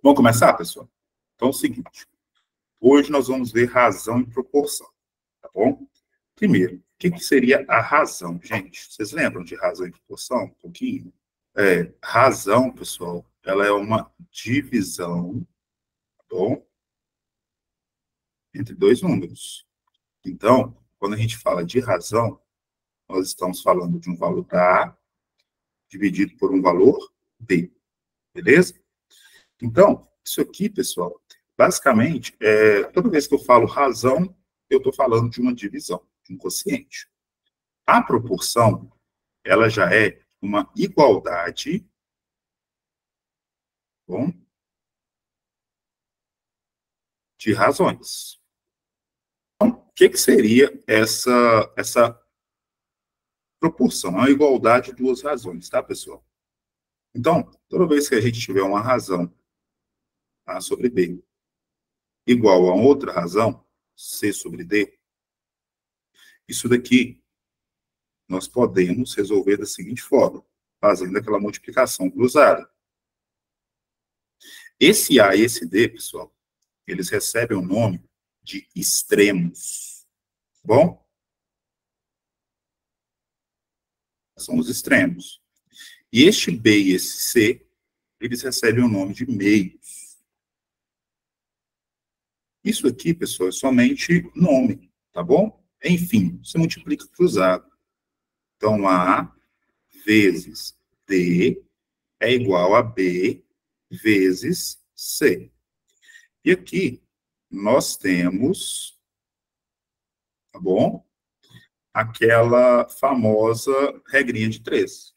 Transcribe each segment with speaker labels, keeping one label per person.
Speaker 1: Vamos começar, pessoal? Então é o seguinte, hoje nós vamos ver razão e proporção, tá bom? Primeiro, o que seria a razão? Gente, vocês lembram de razão e proporção um pouquinho? Razão, pessoal, ela é uma divisão, tá bom? Entre dois números. Então, quando a gente fala de razão, nós estamos falando de um valor A dividido por um valor B, beleza? Então, isso aqui, pessoal, basicamente, toda vez que eu falo razão, eu estou falando de uma divisão, de um quociente. A proporção, ela já é uma igualdade, bom, de razões. Então, o que seria essa proporção? É uma igualdade de duas razões, tá, pessoal? Então, toda vez que a gente tiver uma razão A sobre B igual a outra razão, C sobre D, isso daqui nós podemos resolver da seguinte forma, fazendo aquela multiplicação cruzada. Esse A e esse D, pessoal, eles recebem o nome de extremos. Bom? São os extremos. E este B e esse C, eles recebem o nome de meios. Isso aqui, pessoal, é somente nome, tá bom? Enfim, você multiplica cruzado. Então, A vezes D é igual a B vezes C. E aqui nós temos, tá bom? Aquela famosa regrinha de 3.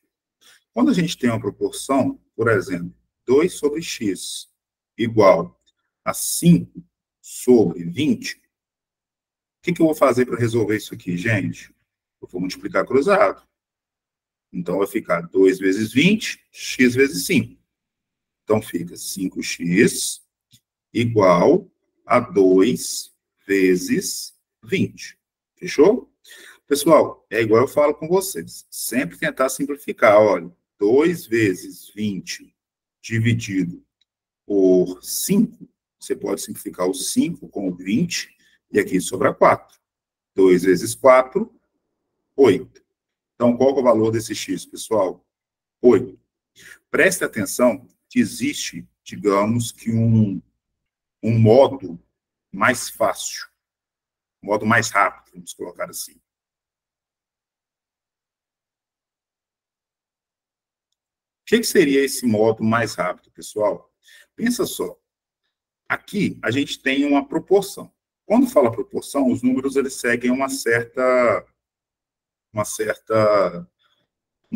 Speaker 1: Quando a gente tem uma proporção, por exemplo, 2 sobre x igual a 5 sobre 20, o que eu vou fazer para resolver isso aqui, gente? Eu vou multiplicar cruzado. Então, vai ficar 2 vezes 20, x vezes 5. Então, fica 5x igual a 2 vezes 20. Fechou? Pessoal, é igual eu falo com vocês. Sempre tentar simplificar. Olha, 2 vezes 20 dividido por 5, você pode simplificar o 5 com o 20, e aqui sobra 4. 2 vezes 4, 8. Então, qual é o valor desse x, pessoal? 8. Preste atenção que existe, digamos que um modo mais fácil, um modo mais rápido, vamos colocar assim. O que seria esse modo mais rápido, pessoal? Pensa só. Aqui, a gente tem uma proporção. Quando fala proporção, os números eles seguem um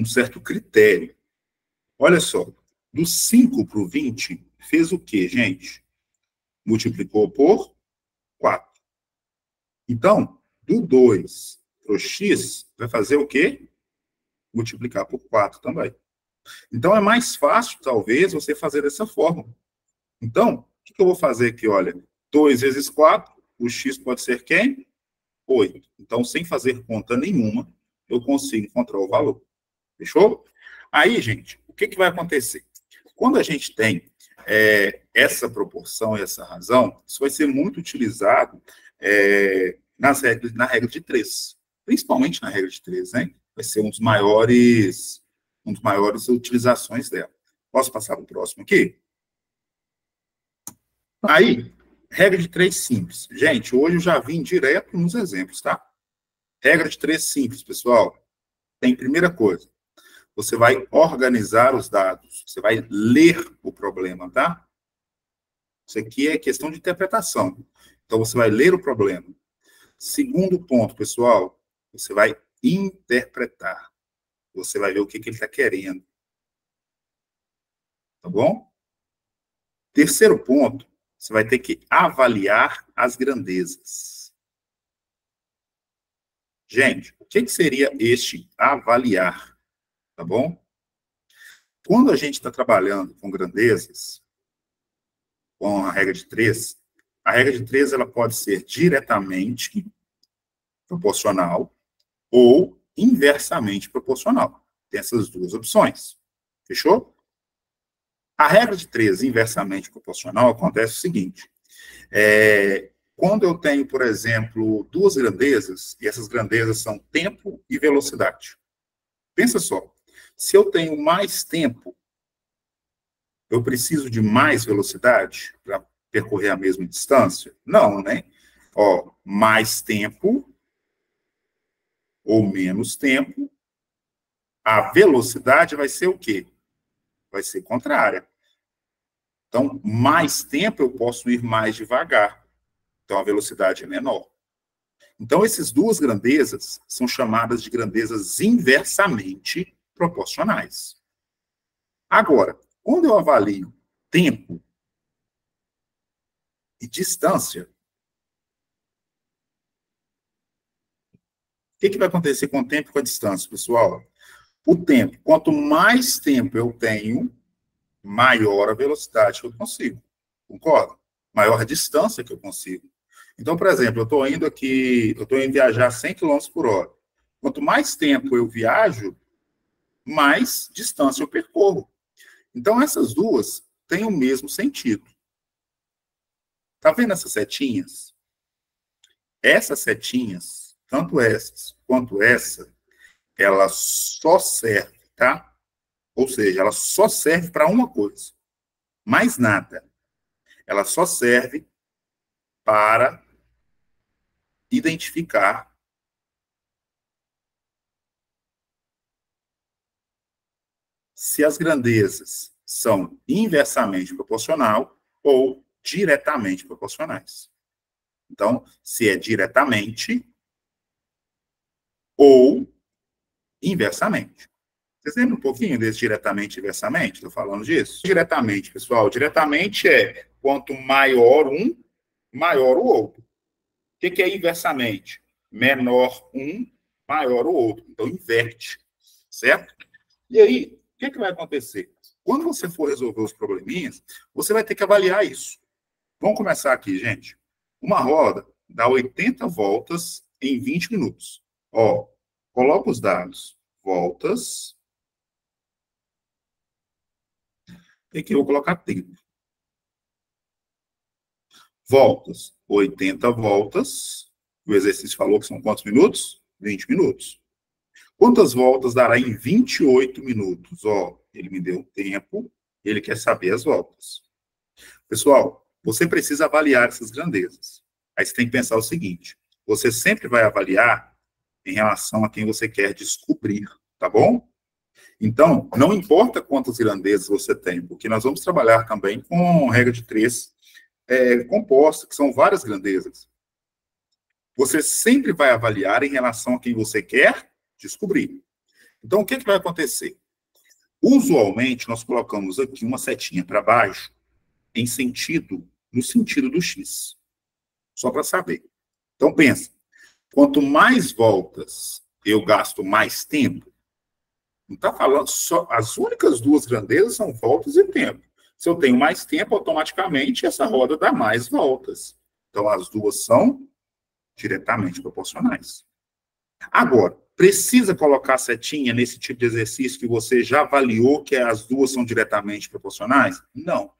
Speaker 1: certo critério. Olha só, do 5 para o 20, fez o quê, gente? Multiplicou por 4. Então, do 2 para o x, vai fazer o quê? Multiplicar por 4 também. Então, é mais fácil, talvez, você fazer dessa forma. Então, o que eu vou fazer aqui? Olha, 2 vezes 4, o x pode ser quem? 8. Então, sem fazer conta nenhuma, eu consigo encontrar o valor. Fechou? Aí, gente, o que vai acontecer? Quando a gente tem essa proporção e essa razão, isso vai ser muito utilizado na regra de 3. Principalmente na regra de 3, né? Vai ser uma das maiores utilizações dela. Posso passar para o próximo aqui? Aí, regra de 3 simples. Gente, hoje eu já vim direto nos exemplos, tá? Regra de 3 simples, pessoal. Tem primeira coisa. Você vai organizar os dados. Você vai ler o problema, tá? Isso aqui é questão de interpretação. Então, você vai ler o problema. Segundo ponto, pessoal, você vai interpretar. Você vai ver o que ele está querendo. Tá bom? Terceiro ponto, você vai ter que avaliar as grandezas. Gente, o que seria este avaliar? Tá bom? Quando a gente está trabalhando com grandezas, com a regra de 3, a regra de 3 ela pode ser diretamente proporcional ou inversamente proporcional. Tem essas duas opções. Fechou? A regra de 3 inversamente proporcional acontece o seguinte. Quando eu tenho, por exemplo, duas grandezas, e essas grandezas são tempo e velocidade. Pensa só, se eu tenho mais tempo, eu preciso de mais velocidade para percorrer a mesma distância? Não, né? Ó, mais tempo ou menos tempo, a velocidade vai ser o quê? Vai ser contrária. Então, mais tempo eu posso ir mais devagar. Então, a velocidade é menor. Então, essas duas grandezas são chamadas de grandezas inversamente proporcionais. Agora, quando eu avalio tempo e distância, o que vai acontecer com o tempo e com a distância, pessoal? O tempo, quanto mais tempo eu tenho, maior a velocidade que eu consigo. Concorda? Maior a distância que eu consigo. Então, por exemplo, eu estou indo viajar 100 km por hora. Quanto mais tempo eu viajo, mais distância eu percorro. Então, essas duas têm o mesmo sentido. Tá vendo essas setinhas? Essas setinhas, tanto essas quanto essa, ela só serve, tá? Ou seja, ela só serve para uma coisa. Mais nada. Ela só serve para identificar se as grandezas são inversamente proporcional ou diretamente proporcionais. Então, se é diretamente ou inversamente. Vocês lembram um pouquinho desse diretamente e inversamente? Estou falando disso? Diretamente, pessoal. Diretamente é quanto maior um, maior o outro. O que é inversamente? Menor um, maior o outro. Então, inverte. Certo? E aí, o que vai acontecer? Quando você for resolver os probleminhas, você vai ter que avaliar isso. Vamos começar aqui, gente. Uma roda dá 80 voltas em 20 minutos. Ó, coloca os dados. Voltas. E aqui eu vou colocar tempo. Voltas. 80 voltas. O exercício falou que são quantos minutos? 20 minutos. Quantas voltas dará em 28 minutos? Ó, ele me deu o tempo, ele quer saber as voltas. Pessoal, você precisa avaliar essas grandezas. Aí você tem que pensar o seguinte, você sempre vai avaliar em relação a quem você quer descobrir, tá bom? Então, não importa quantas grandezas você tem, porque nós vamos trabalhar também com regra de 3 composta, que são várias grandezas. Você sempre vai avaliar em relação a quem você quer descobrir. Então, o que vai acontecer? Usualmente, nós colocamos aqui uma setinha para baixo no sentido do X. Só para saber. Então, pensa, quanto mais voltas eu gasto mais tempo, não está falando só, as únicas duas grandezas são voltas e tempo. Se eu tenho mais tempo, automaticamente essa roda dá mais voltas. Então, as duas são diretamente proporcionais. Agora, precisa colocar setinha nesse tipo de exercício que você já avaliou que as duas são diretamente proporcionais? Não.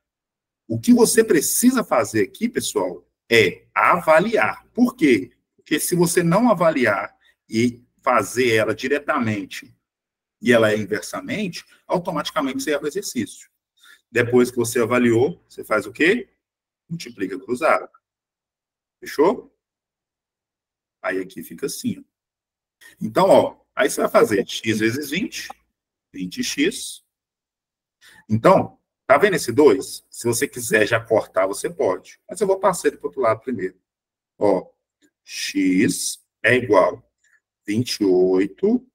Speaker 1: O que você precisa fazer aqui, pessoal, é avaliar. Por quê? Porque se você não avaliar e fazer ela diretamente e ela é inversamente, automaticamente você erra o exercício. Depois que você avaliou, você faz o quê? Multiplica cruzado. Fechou? Aí aqui fica assim. Então, ó, aí você vai fazer x vezes 20, 20x. Então, tá vendo esse 2? Se você quiser já cortar, você pode. Mas eu vou passar ele para o outro lado primeiro. Ó, x é igual a 28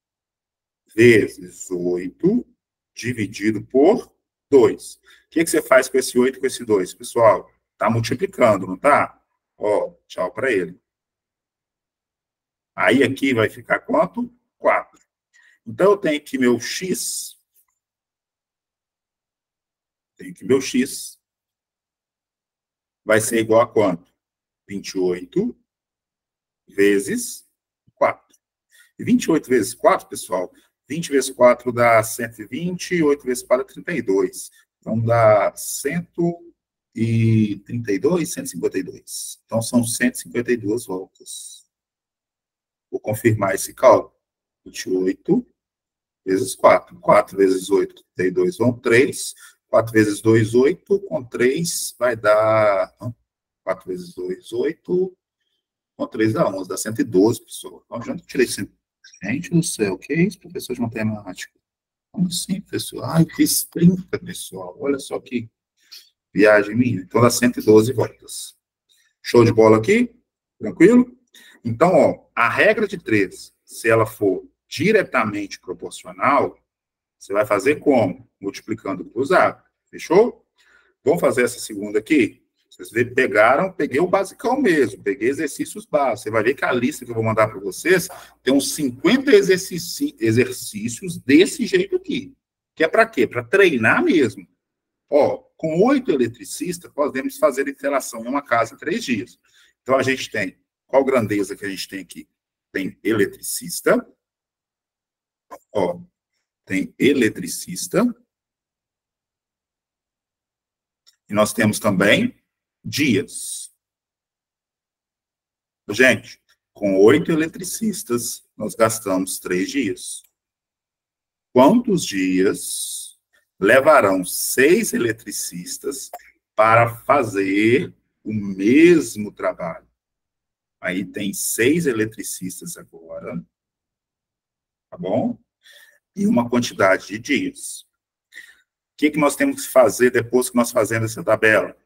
Speaker 1: vezes 8 dividido por 2. O que você faz com esse 8 e com esse 2, pessoal? Tá multiplicando, não tá? Ó, tchau para ele. Aí aqui vai ficar quanto? 4. Então, eu tenho que meu x vai ser igual a quanto? 28 vezes 4. E 28 vezes 4, pessoal, 20 vezes 4 dá 120, 8 vezes 4 é 32. Então, dá 132, 152. Então, são 152 voltas. Vou confirmar esse cálculo. 28 vezes 4. 4 vezes 8, 32, vão 3. 4 vezes 2, 8. Com 3, vai dar... 4 vezes 2, 8. Com 3 dá 11. Dá 112, pessoal. Então, já tirei 100. Gente do céu, o que é isso, professor de matemática? Como assim, pessoal? Ai, fiz 30, pessoal. Olha só que viagem minha. Então, dá 112 voltas. Show de bola aqui? Tranquilo? Então, ó, a regra de 3, se ela for diretamente proporcional, você vai fazer como? Multiplicando cruzado. Fechou? Vamos fazer essa segunda aqui? Vocês pegaram, peguei o basicão mesmo, peguei exercícios básicos. Você vai ver que a lista que eu vou mandar para vocês tem uns 50 exercícios desse jeito aqui. Que é para quê? Para treinar mesmo. Ó, com 8 eletricistas, podemos fazer interação em uma casa em 3 dias. Então, a gente tem, qual grandeza que a gente tem aqui? Tem eletricista, ó, tem eletricista, e nós temos também dias. Gente, com 8 eletricistas, nós gastamos 3 dias. Quantos dias levarão 6 eletricistas para fazer o mesmo trabalho? Aí tem 6 eletricistas agora, tá bom? E uma quantidade de dias. O que nós temos que fazer depois que nós fazemos essa tabela?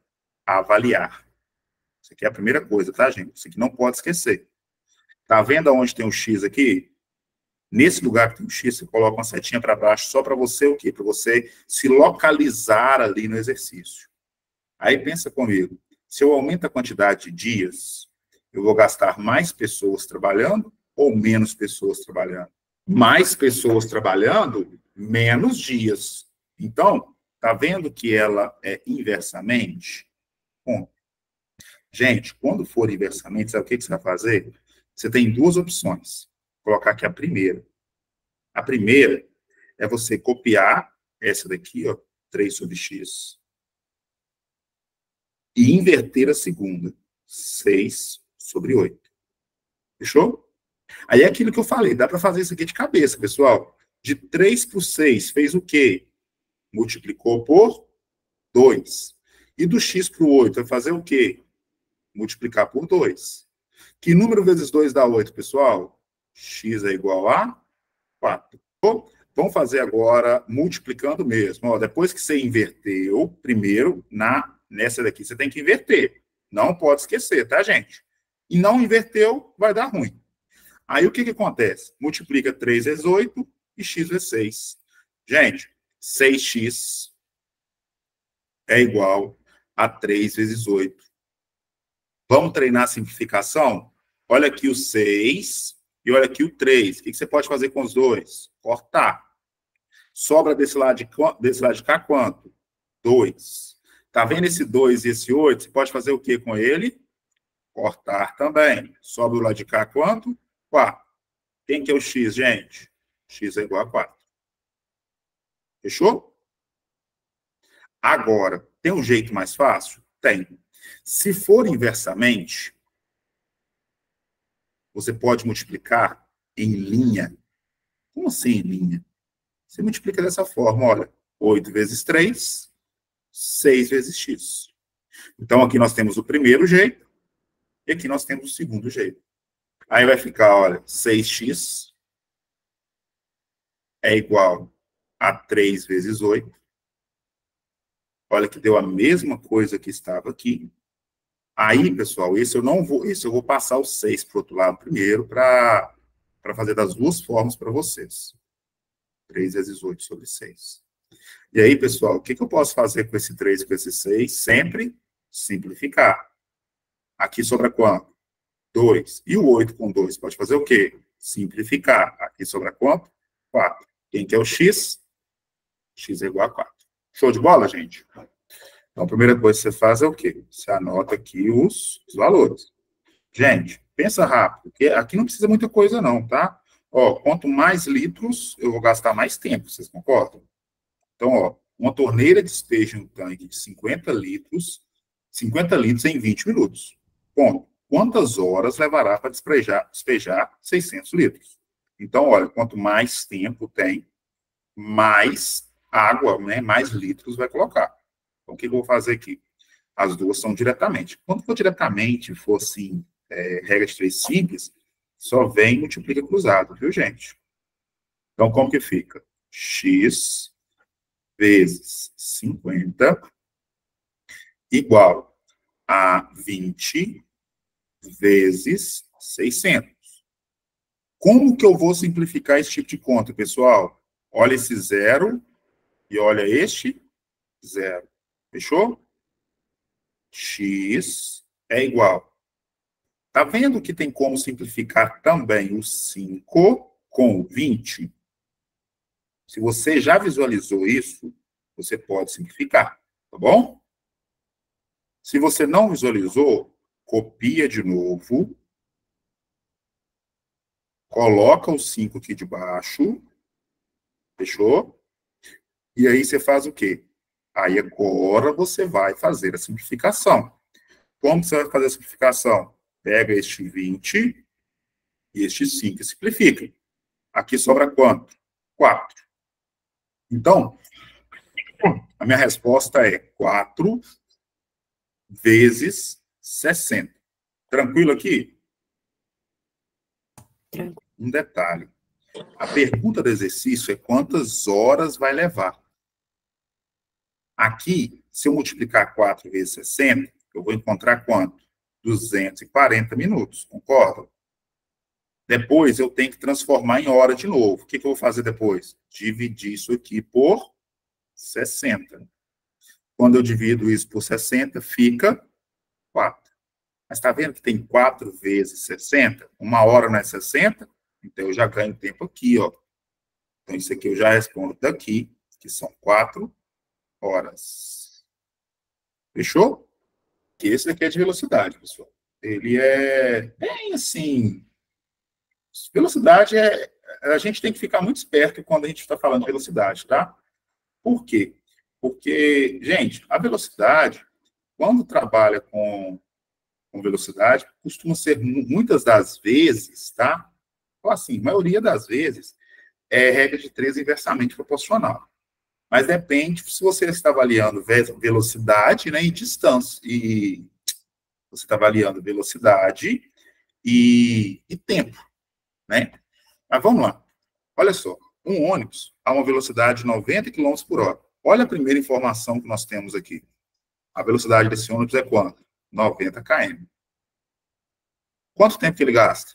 Speaker 1: Avaliar. Isso aqui é a primeira coisa, tá, gente? Isso aqui não pode esquecer. Tá vendo onde tem o X aqui? Nesse lugar que tem o X, você coloca uma setinha para baixo só para você o quê? Para você se localizar ali no exercício. Aí pensa comigo. Se eu aumento a quantidade de dias, eu vou gastar mais pessoas trabalhando ou menos pessoas trabalhando? Mais pessoas trabalhando, menos dias. Então, tá vendo que ela é inversamente? Bom, gente, quando for inversamente, sabe o que você vai fazer? Você tem duas opções. Vou colocar aqui a primeira. A primeira é você copiar essa daqui, ó, 3 sobre x, e inverter a segunda, 6 sobre 8. Fechou? Aí é aquilo que eu falei, dá para fazer isso aqui de cabeça, pessoal. De 3 por 6, fez o quê? Multiplicou por 2. E do x para o 8, vai fazer o quê? Multiplicar por 2. Que número vezes 2 dá 8, pessoal? X é igual a 4. Vamos fazer agora multiplicando mesmo. Ó, depois que você inverteu, primeiro, nessa daqui, você tem que inverter. Não pode esquecer, tá, gente? E não inverteu, vai dar ruim. Aí o que acontece? Multiplica 3 vezes 8 e x vezes 6. Gente, 6x é igual a 3 vezes 8. Vamos treinar a simplificação? Olha aqui o 6 e olha aqui o 3. O que você pode fazer com os dois? Cortar. Sobra desse lado de cá quanto? 2. Tá vendo esse 2 e esse 8? Você pode fazer o que com ele? Cortar também. Sobra do lado de cá quanto? 4. Quem que é o x, gente? X é igual a 4. Fechou? Agora, tem um jeito mais fácil? Tem. Se for inversamente, você pode multiplicar em linha. Como assim em linha? Você multiplica dessa forma, olha. 8 vezes 3, 6 vezes x. Então, aqui nós temos o primeiro jeito, e aqui nós temos o segundo jeito. Aí vai ficar, olha, 6x é igual a 3 vezes 8. Olha que deu a mesma coisa que estava aqui. Aí, pessoal, esse eu vou passar o 6 para o outro lado primeiro, para fazer das duas formas para vocês. 3 vezes 8 sobre 6. E aí, pessoal, o que eu posso fazer com esse 3 e com esse 6? Sempre simplificar. Aqui sobra quanto? 2. E o 8 com 2 pode fazer o quê? Simplificar. Aqui sobra quanto? 4. Quem que é o x? X é igual a 4. Show de bola, gente? Então, a primeira coisa que você faz é o quê? Você anota aqui os valores. Gente, pensa rápido, porque aqui não precisa muita coisa não, tá? Ó, quanto mais litros, eu vou gastar mais tempo, vocês concordam? Então, ó, Uma torneira despeja um tanque de 50 litros em 20 minutos. Ponto. Quantas horas levará para despejar 600 litros? Então, olha, quanto mais tempo tem, mais água, né, mais litros vai colocar. Então, o que eu vou fazer aqui? As duas são diretamente. Quando for diretamente, for assim, regra de três simples, só vem e multiplica cruzado, viu, gente? Então, como que fica? X vezes 50 igual a 20 vezes 600. Como que eu vou simplificar esse tipo de conta, pessoal? Olha esse zero e olha este zero. Fechou? X é igual. Tá vendo que tem como simplificar também o 5 com o 20? Se você já visualizou isso, você pode simplificar, tá bom? Se você não visualizou, copia de novo, coloca o 5 aqui de baixo, fechou? E aí você faz o quê? Aí agora você vai fazer a simplificação. Como você vai fazer a simplificação? Pega este 20 e este 5 e simplifica. Aqui sobra quanto? 4. Então, a minha resposta é 4 vezes 60. Tranquilo aqui?
Speaker 2: Tranquilo.
Speaker 1: Um detalhe. A pergunta do exercício é quantas horas vai levar. Aqui, se eu multiplicar 4 vezes 60, eu vou encontrar quanto? 240 minutos, concorda? Depois, eu tenho que transformar em hora de novo. O que eu vou fazer depois? Dividir isso aqui por 60. Quando eu divido isso por 60, fica 4. Mas está vendo que tem 4 vezes 60? Uma hora não é 60? Então, eu já ganho tempo aqui, ó. Então, isso aqui eu já respondo daqui, que são 4 horas. Fechou? Que esse daqui é de velocidade, pessoal. Ele é bem assim... Velocidade é... A gente tem que ficar muito esperto quando a gente está falando de velocidade, tá? Por quê? Porque, gente, a velocidade, quando trabalha com velocidade, costuma ser, muitas das vezes, tá? Ou assim, maioria das vezes, é regra de 3 inversamente proporcional. Mas depende se você está avaliando velocidade, né, e distância. E você está avaliando velocidade e tempo, né? Mas vamos lá. Olha só, um ônibus a uma velocidade de 90 km por hora. Olha a primeira informação que nós temos aqui. A velocidade desse ônibus é quanto? 90 km. Quanto tempo que ele gasta?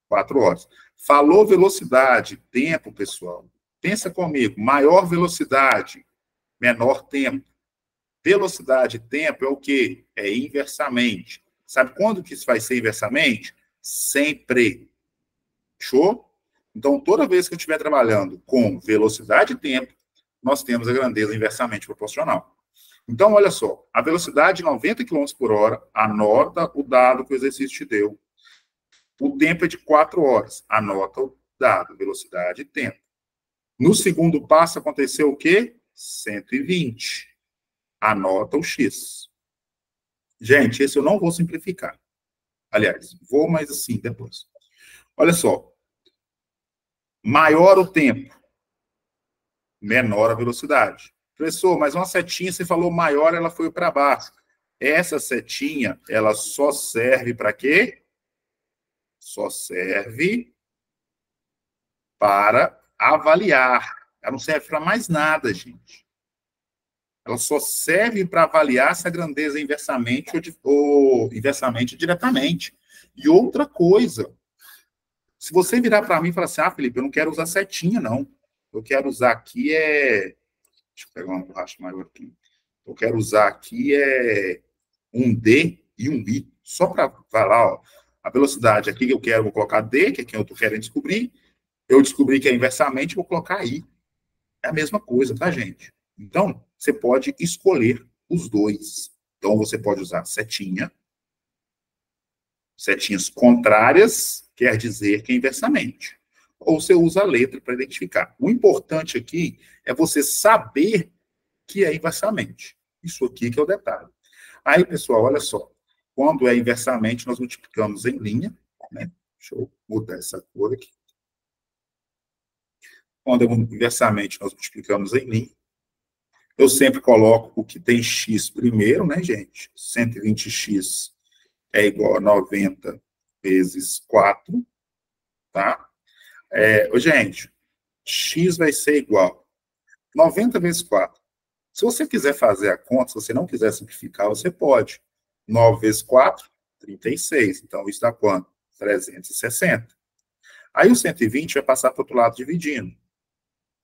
Speaker 1: 4 horas. Falou velocidade, tempo, pessoal. Pensa comigo, maior velocidade, menor tempo. Velocidade e tempo é o quê? É inversamente. Sabe quando que isso vai ser inversamente? Sempre. Show? Então, toda vez que eu estiver trabalhando com velocidade e tempo, nós temos a grandeza inversamente proporcional. Então, olha só, a velocidade de 90 km por hora, anota o dado que o exercício te deu. O tempo é de 4 horas, anota o dado, velocidade e tempo. No segundo passo, aconteceu o quê? 120. Anota o X. Gente, esse eu não vou simplificar. Aliás, vou, mas assim, depois. Olha só. Maior o tempo, menor a velocidade. Professor, mas uma setinha, você falou maior, ela foi para baixo. Essa setinha, ela só serve para quê? Só serve para avaliar. Ela não serve para mais nada, gente. Ela só serve para avaliar se a grandeza é inversamente ou inversamente ou diretamente. E outra coisa, se você virar para mim e falar assim, Felipe, eu não quero usar setinha, não. Eu quero usar aqui Deixa eu pegar uma borracha maior aqui. Eu quero usar aqui um D e um I. Só para falar, ó, a velocidade aqui que eu quero, vou colocar D, que é quem eu estou querendo descobrir. Eu descobri que é inversamente, vou colocar I. É a mesma coisa, tá, gente? Então, você pode escolher os dois. Então, você pode usar setinha. Setinhas contrárias quer dizer que é inversamente. Ou você usa a letra para identificar. O importante aqui é você saber que é inversamente. Isso aqui que é o detalhe. Aí, pessoal, olha só. Quando é inversamente, nós multiplicamos em linha, né? Deixa eu mudar essa cor aqui. Quando é inversamente, nós multiplicamos em linha. Eu sempre coloco o que tem x primeiro, né, gente? 120x é igual a 90 vezes 4, tá? Gente, x vai ser igual a 90 vezes 4. Se você quiser fazer a conta, se você não quiser simplificar, você pode. 9 vezes 4, 36. Então, isso dá quanto? 360. Aí o 120 vai passar para o outro lado dividindo.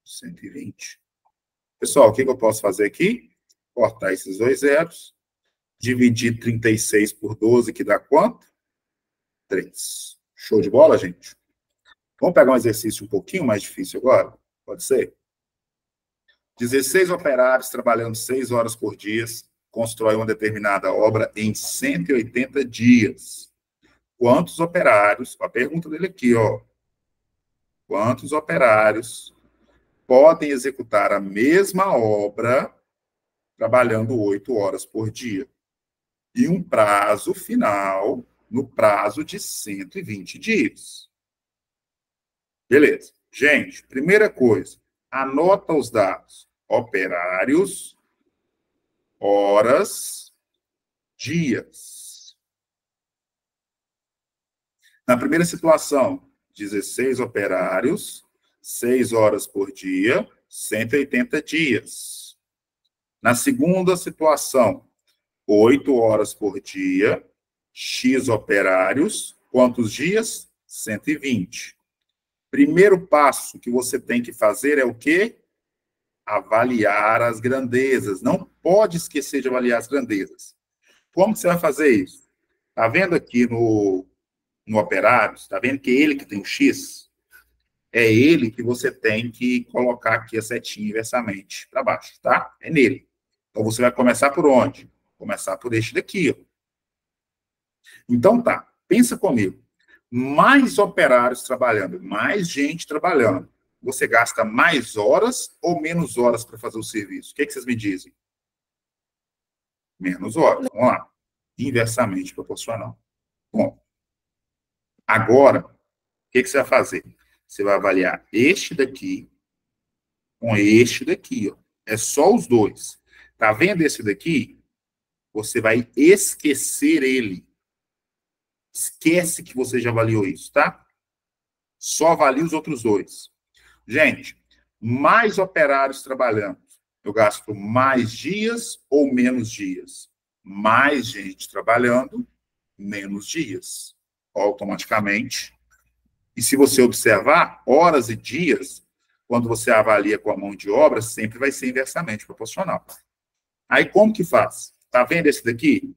Speaker 1: 120. Pessoal, o que eu posso fazer aqui? Cortar esses dois zeros. Dividir 36 por 12, que dá quanto? 3. Show de bola, gente? Vamos pegar um exercício um pouquinho mais difícil agora? Pode ser? 16 operários trabalhando 6 horas por dia constroem uma determinada obra em 180 dias. Quantos operários, a pergunta dele aqui, ó. Quantos operários podem executar a mesma obra trabalhando 8 horas por dia? E um prazo final no prazo de 120 dias. Beleza. Gente, primeira coisa, anota os dados. Operários, horas, dias. Na primeira situação, 16 operários, 6 horas por dia, 180 dias. Na segunda situação, 8 horas por dia, X operários, quantos dias? 120. Primeiro passo que você tem que fazer é o quê? Avaliar as grandezas. Não pode esquecer de avaliar as grandezas. Como você vai fazer isso? Está vendo aqui no operários? Está vendo que ele que tem o X? É ele que você tem que colocar aqui a setinha inversamente para baixo, tá? É nele. Então, você vai começar por onde? Começar por este daqui, ó. Então, tá. Pensa comigo. Mais operários trabalhando, mais gente trabalhando. Você gasta mais horas ou menos horas para fazer o serviço? O que vocês me dizem? Menos horas. Vamos lá. Inversamente proporcional. Bom, agora, o que você vai fazer? Você vai avaliar este daqui com este daqui, ó. É só os dois. Tá vendo esse daqui? Você vai esquecer ele. Esquece que você já avaliou isso, tá? Só avalie os outros dois. Gente, mais operários trabalhando. Eu gasto mais dias ou menos dias? Mais gente trabalhando, menos dias. Automaticamente. E se você observar, horas e dias, quando você avalia com a mão de obra, sempre vai ser inversamente proporcional. Aí, como que faz? Tá vendo esse daqui?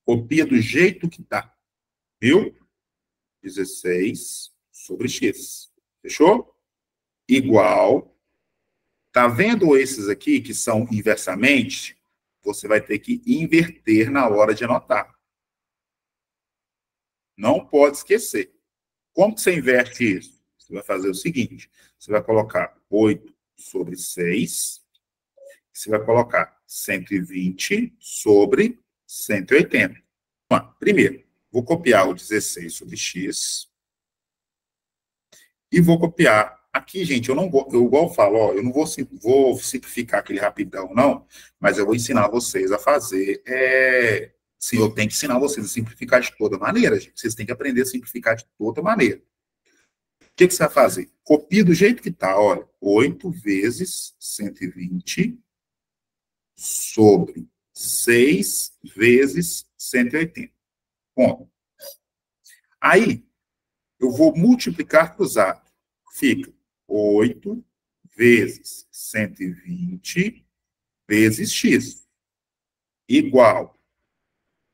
Speaker 1: Copia do jeito que tá. Viu? 16 sobre X. Fechou? Igual. Tá vendo esses aqui que são inversamente? Você vai ter que inverter na hora de anotar. Não pode esquecer. Como que você inverte isso? Você vai fazer o seguinte. Você vai colocar 8 sobre 6. Você vai colocar 120 sobre 180. Primeiro, vou copiar o 16 sobre X. E vou copiar. Aqui, gente, eu igual eu falo, ó, eu não vou simplificar aquele rapidão, não, mas eu vou ensinar vocês a fazer. Sim, eu tenho que ensinar vocês a simplificar de toda maneira, gente. Vocês têm que aprender a simplificar de toda maneira. O que você vai fazer? Copia do jeito que está, olha. 8 vezes 120 sobre 6 vezes 180. Bom, aí eu vou multiplicar cruzado. Fica 8 vezes 120 vezes x, igual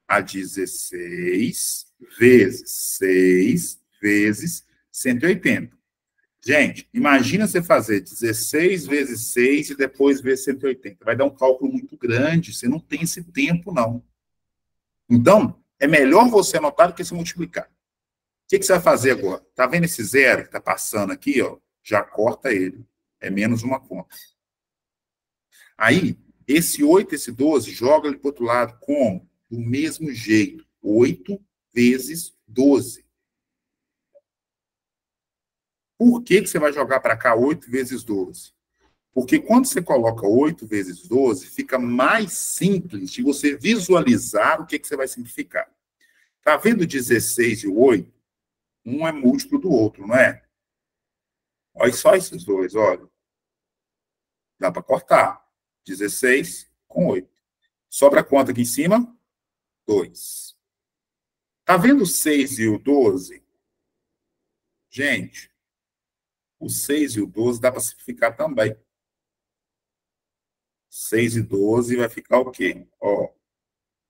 Speaker 1: a 16 vezes 6 vezes 180. Gente, imagina você fazer 16 vezes 6 e depois vezes 180. Vai dar um cálculo muito grande, você não tem esse tempo, não. Então, é melhor você anotar do que se multiplicar. O que você vai fazer agora? Tá vendo esse zero que está passando aqui, ó? Já corta ele. É menos uma conta. Aí, esse 8, esse 12, joga ele para o outro lado como? Do mesmo jeito. 8 vezes 12. Por que você vai jogar para cá 8 vezes 12? Porque quando você coloca 8 vezes 12, fica mais simples de você visualizar o que você vai simplificar. Está vendo 16 e o 8? Um é múltiplo do outro, não é? Olha só esses dois, olha. Dá para cortar. 16 com 8. Sobra quanto aqui em cima? 2. Está vendo o 6 e o 12? Gente, o 6 e o 12 dá para simplificar também. 6 e 12 vai ficar o quê? Ó,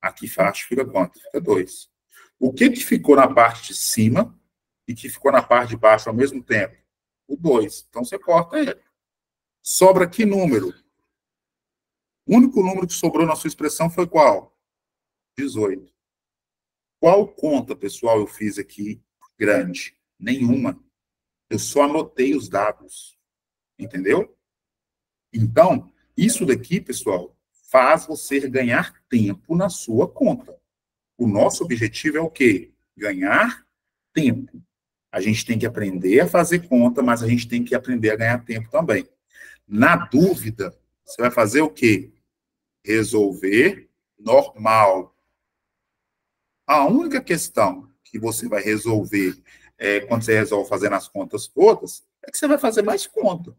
Speaker 1: aqui embaixo fica quanto? Fica 2. O que ficou na parte de cima e que ficou na parte de baixo ao mesmo tempo? O 2. Então, você corta ele. Sobra que número? O único número que sobrou na sua expressão foi qual? 18. Qual conta, pessoal, eu fiz aqui grande? Nenhuma. Eu só anotei os dados. Entendeu? Então, isso daqui, pessoal, faz você ganhar tempo na sua conta. O nosso objetivo é o quê? Ganhar tempo. A gente tem que aprender a fazer conta, mas a gente tem que aprender a ganhar tempo também. Na dúvida, você vai fazer o quê? Resolver normal. A única questão que você vai resolver quando você resolve fazendo as contas todas é que você vai fazer mais conta.